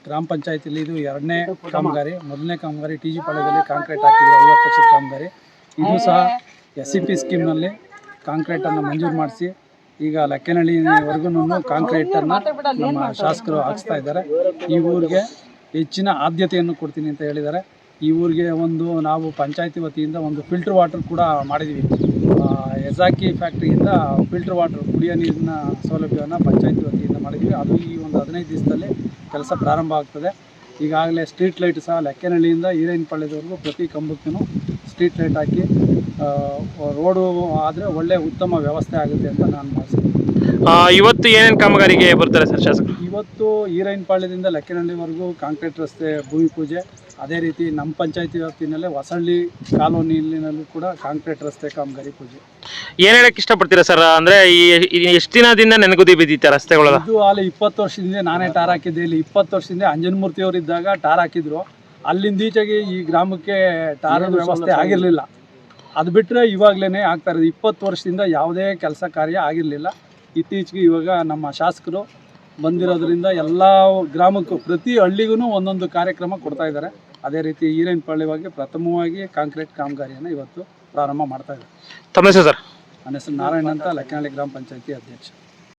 ಗ್ರಾಮ ಪಂಚಾಯತಿಲಿ ಇದು ಎರಡನೇ ಕಾಮಗಾರಿ. ಮೊದಲನೇ ಕಾಮಗಾರಿ ಟಿ ಜಿ ಪಾಳ್ಯದಲ್ಲಿ ಕಾಂಕ್ರೀಟ್ ಹಾಕಿದ್ರು 50 ಲಕ್ಷದ ಕಾಮಗಾರಿ. ಇದು ಸಹ SCP ಸ್ಕೀಮ್ನಲ್ಲಿ ಕಾಂಕ್ರೀಟನ್ನು ಮಂಜೂರು ಮಾಡಿಸಿ ಈಗ ಲಕ್ಕೇನಹಳ್ಳಿವರೆಗೂ ಕಾಂಕ್ರೀಟನ್ನು ನಮ್ಮ ಶಾಸಕರು ಹಾಕಿಸ್ತಾ ಇದ್ದಾರೆ. ಈ ಊರಿಗೆ ಹೆಚ್ಚಿನ ಆದ್ಯತೆಯನ್ನು ಕೊಡ್ತೀನಿ ಅಂತ ಹೇಳಿದ್ದಾರೆ. ಈ ಊರಿಗೆ ನಾವು ಪಂಚಾಯತಿ ವತಿಯಿಂದ ಒಂದು ಫಿಲ್ಟರ್ ವಾಟರ್ ಕೂಡ ಮಾಡಿದ್ದೀವಿ. ಎಜಾಕಿ ಫ್ಯಾಕ್ಟ್ರಿಯಿಂದ ಫಿಲ್ಟರ್ ವಾಟರ್ ಕುಡಿಯೋ ನೀರಿನ ಸೌಲಭ್ಯವನ್ನು ಪಂಚಾಯತಿ ವತಿಯಿಂದ ಮಾಡಿದ್ದೀವಿ. ಅದು ಈ 15 ದಿವಸದಲ್ಲಿ ಕೆಲಸ ಪ್ರಾರಂಭ ಆಗ್ತದೆ. ಈಗಾಗಲೇ ಸ್ಟ್ರೀಟ್ ಲೈಟ್ ಸಹ ಲಕ್ಕೇನಹಳ್ಳಿಯಿಂದ ಈರೇನಪಾಳ್ಯದವರೆಗೂ ಪ್ರತಿ ಕಂಬಕ್ಕೂ ಸ್ಟ್ರೀಟ್ ಲೈಟ್ ಹಾಕಿ ರೋಡು ಆದರೆ ಒಳ್ಳೆ ಉತ್ತಮ ವ್ಯವಸ್ಥೆ ಆಗುತ್ತೆ ಅಂತ ನಾನು ಭಾವಿಸ್ತೀನಿ. ಇವತ್ತು ಏನೇನು ಕಾಮಗಾರಿಗೆ ಬರ್ತಾರೆ ಸರ್ ಶಾಸಕರು? ಇವತ್ತು ಈರೇನಪಾಳ್ಯದಿಂದ ಲಕ್ಕೇನಹಳ್ಳಿವರೆಗೂ ಕಾಂಕ್ರೀಟ್ ರಸ್ತೆ ಭೂಮಿ ಪೂಜೆ, ಅದೇ ರೀತಿ ನಮ್ಮ ಪಂಚಾಯತಿ ವ್ಯಾಪ್ತಿನಲ್ಲೇ ಹೊಸಳ್ಳಿ ಕಾಲೋನಿಯಲ್ಲೂ ಕೂಡ ಕಾಂಕ್ರೀಟ್ ರಸ್ತೆ ಕಾಮಗಾರಿ ಪೂಜೆ. ಏನು ಹೇಳಕ್ಕೆ ಇಷ್ಟಪಡ್ತೀರಾ ಸರ್? ಅಂದರೆ ಎಷ್ಟು ದಿನದಿಂದ ನೆನಗುದಿ ಬಿದ್ದಿತ್ತು ರಸ್ತೆಗಳ? ಇದು ಅಲ್ಲಿ 20 ವರ್ಷದಿಂದ ನಾನೇ ಟಾರ್ ಹಾಕಿದ್ದೆ. ಇಲ್ಲಿ 20 ವರ್ಷದಿಂದ ಅಂಜನಮೂರ್ತಿಯವರು ಇದ್ದಾಗ ಟಾರ್ ಹಾಕಿದ್ರು. ಅಲ್ಲಿಂದೀಚೆಗೆ ಈ ಗ್ರಾಮಕ್ಕೆ ಟಾರ್ ವ್ಯವಸ್ಥೆ ಆಗಿರಲಿಲ್ಲ. ಅದು ಬಿಟ್ಟರೆ ಇವಾಗಲೇ ಆಗ್ತಾ ಇರೋದು. 20 ವರ್ಷದಿಂದ ಯಾವುದೇ ಕೆಲಸ ಕಾರ್ಯ ಆಗಿರಲಿಲ್ಲ. ಇತ್ತೀಚೆಗೆ ಇವಾಗ ನಮ್ಮ ಶಾಸಕರು ಬಂದಿರೋದ್ರಿಂದ ಎಲ್ಲ ಗ್ರಾಮಕ್ಕೂ ಪ್ರತಿ ಹಳ್ಳಿಗೂ ಒಂದೊಂದು ಕಾರ್ಯಕ್ರಮ ಕೊಡ್ತಾ ಇದ್ದಾರೆ. ಅದೇ ರೀತಿ ಈರೇನಪಾಳ್ಯವಾಗಿ ಪ್ರಥಮವಾಗಿ ಕಾಂಕ್ರೀಟ್ ಕಾಮಗಾರಿಯನ್ನು ಇವತ್ತು ಪ್ರಾರಂಭ ಮಾಡ್ತಾ ಇದ್ದಾರೆ. ತಮ್ಮ ಹೆಸರು ಸರ್? ನನ್ನ ಹೆಸರು ನಾರಾಯಣ ಅಂತ, ಲಕ್ಕೇನಹಳ್ಳಿ ಗ್ರಾಮ ಪಂಚಾಯತಿ ಅಧ್ಯಕ್ಷ.